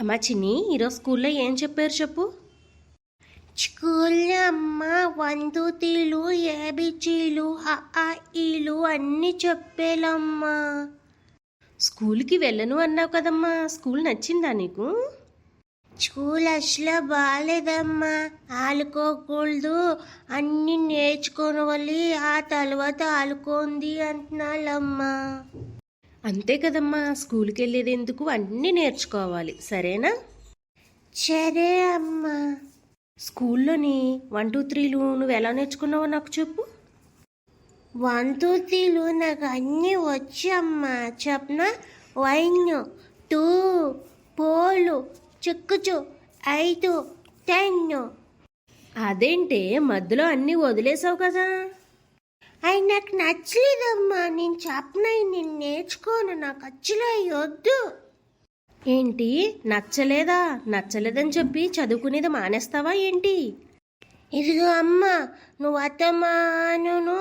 అమ్మా చిన్ని, ఈరోజు స్కూల్లో ఏం చెప్పారు చెప్పు. స్కూల్లో అమ్మ 1 2 3లు ఏబిసిలు ఈలు అన్నీ చెప్పేలమ్మా. స్కూల్కి వెళ్ళను అన్నావు కదమ్మా, స్కూల్ నచ్చిందా నీకు? స్కూల్ అసలు బాగాలేదమ్మా. ఆడుకోకూడదు, అన్నీ నేర్చుకోవాలి, ఆ తర్వాత ఆడుకోండి అంటున్నాళ్ళమ్మా. అంతే కదమ్మా, స్కూల్కి వెళ్ళేది ఎందుకు, అన్నీ నేర్చుకోవాలి, సరేనా? సరే అమ్మా. స్కూల్లోని 1 2 3లు నువ్వు ఎలా నేర్చుకున్నావో నాకు చెప్పు. 1 2 3లు నాకు అన్నీ వచ్చమ్మా. చెప్పనా? 1 2 4 చిక్కుచు 5 10. అదేంటే మధ్యలో అన్నీ వదిలేసావు కదా? అవి నాకు నచ్చలేదమ్మా. నేను చెప్పనవి నేను నేర్చుకోను, నాకు అచ్చలు వద్దు. ఏంటి నచ్చలేదా? నచ్చలేదని చెప్పి చదువుకునేది మానేస్తావా ఏంటి? ఇదిగో అమ్మ, నువ్వు అత్తమాను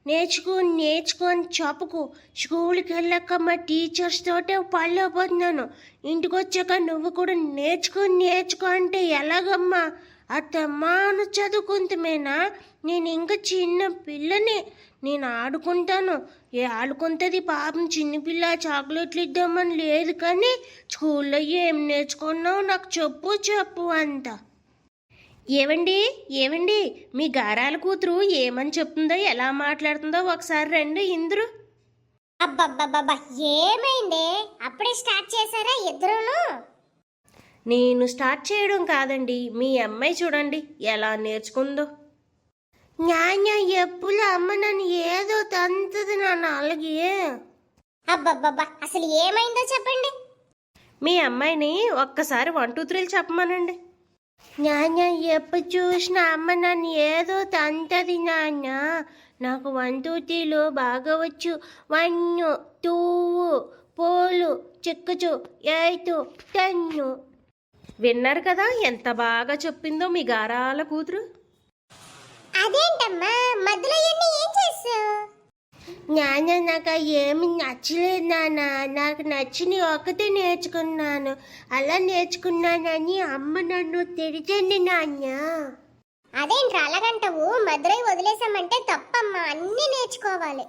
నేర్చుకొని చెప్పుకు. స్కూల్కి వెళ్ళాక మా టీచర్స్ తోటే పళ్ళపోతున్నాను. ఇంటికి వచ్చాక నువ్వు కూడా నేర్చుకో అంటే ఎలాగమ్మా? అత్తమాను చదువుకుంటమేనా? నేను ఇంకా చిన్న పిల్లని, నేను ఆడుకుంటాను. ఆడుకుంటుంది పాపం, చిన్నపిల్ల, చాక్లెట్లు ఇద్దామని లేదు. కానీ స్కూల్లో ఏం నేర్చుకున్నావు నాకు చెప్పు అంత. ఏవండి మీ గారాల కూతురు ఏమని చెప్తుందో, ఎలా మాట్లాడుతుందో ఒకసారి రండి ఇందరు. అబ్బబ్బబ్బబ్బా, ఏమైంది? అప్పుడే స్టార్ట్ చేశారా ఇద్దరును? నేను స్టార్ట్ చేయడం కాదండి, మీ అమ్మాయి చూడండి ఎలా నేర్చుకుందో. నాన్న ఎప్పుడు అమ్మ నన్ను ఏదో తంతది నాన్న అలాగే. అబ్బబ్బబ్బా, అసలు ఏమైందో చెప్పండి. మీ అమ్మాయిని ఒక్కసారి 1 2 3లు చెప్పమనండి. నాన్న ఎప్పుడు చూసినా అమ్మ నన్ను ఏదో తంతది నాన్న. నాకు 1 2 3లు బాగా వచ్చు. 1 2 4 చిక్కుచు 8 10. విన్నారు కదా ఎంత బాగా చెప్పిందో మీ గారాల కూతురు. అదేంటమ్మా మధ్యలో ఇవన్నీ ఏం చేస్తావు? నాన్న నాకు ఏమి నచ్చలేదు నాన్న. నాకు నచ్చిన ఒకటే నేర్చుకున్నాను. అలా నేర్చుకున్నానని అమ్మ నన్ను తిరిగింది నాన్న. అదేంట్రా అలాగంటావు? మధ్యలో వదిలేసామంటే తప్పమ్మా, అన్నీ నేర్చుకోవాలి.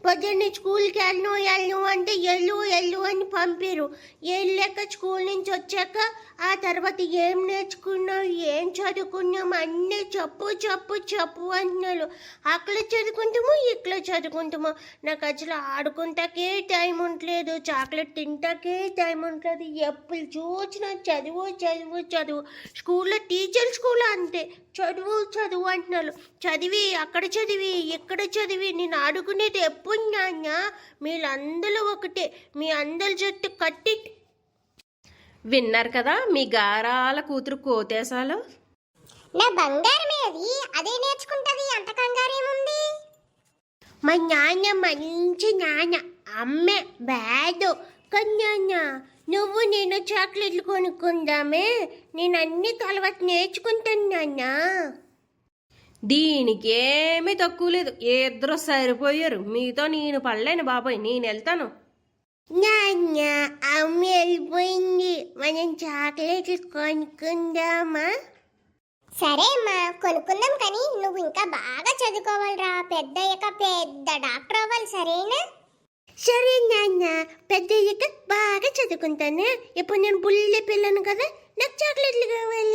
పొద్దున్న స్కూల్కి వెళ్ళు అంటే వెళ్ళు అని పంపారు. వెళ్ళాక స్కూల్ నుంచి వచ్చాక ఆ తర్వాత ఏం నేర్చుకున్నావు, ఏం చదువుకున్నాము అన్నీ చెప్పు అంటున్నారు. అక్కడ చదువుకుంటాము, ఇక్కడ చదువుకుంటాము. నాకు అసలు ఆడుకుంటాకే టైం ఉండలేదు, చాక్లెట్ తింటాకే టైం ఉండలేదు. ఎప్పుడు చూసినా చదువు. స్కూల్లో టీచర్స్ కూడా అంతే, చదువు అంటున్నారు. అక్కడ చదివి ఇక్కడ చదివి నేను ఆడుకునేది ఎప్పుడు నాన్న? మీరందరూ ఒకటే, మీ అందరి జట్టు కట్టి. విన్నారు కదా మీ గారాల కూతురు కోతేశాలు. నా బంగారమే అది, అదే నేర్చుకుంటది, అంత కంగారేముంది? మా నాన్న మంచి నాన్న, అమ్మే బ్యాడ్. కన్యాన్న నువ్వు నేను చాక్లెట్లు కొనుక్కుందామే, నేను అన్ని తర్వాత నేర్చుకుంటాను నాన్న. దీనికి ఏమీ తక్కువ లేదు, ఇద్దరు సరిపోయారు. మీతో నేను పడలేను బాబాయ్, నేను వెళ్తాను. నాన్న అమ్మ వెళ్ళిపోయింది, మనం చాక్లెట్లు కొనుక్కుందామా? సరే అమ్మా, కొనుక్కుందాం. కానీ నువ్వు ఇంకా బాగా చదువుకోవాలిరా, పెద్ద డాక్టర్ అవ్వాలి, సరేనా? సరే నాన్న, పెద్ద బాగా చదువుకుంటాను. ఇప్పుడు నేను బుల్లి పిల్లను కదా, నాకు చాక్లెట్లు కావాలి.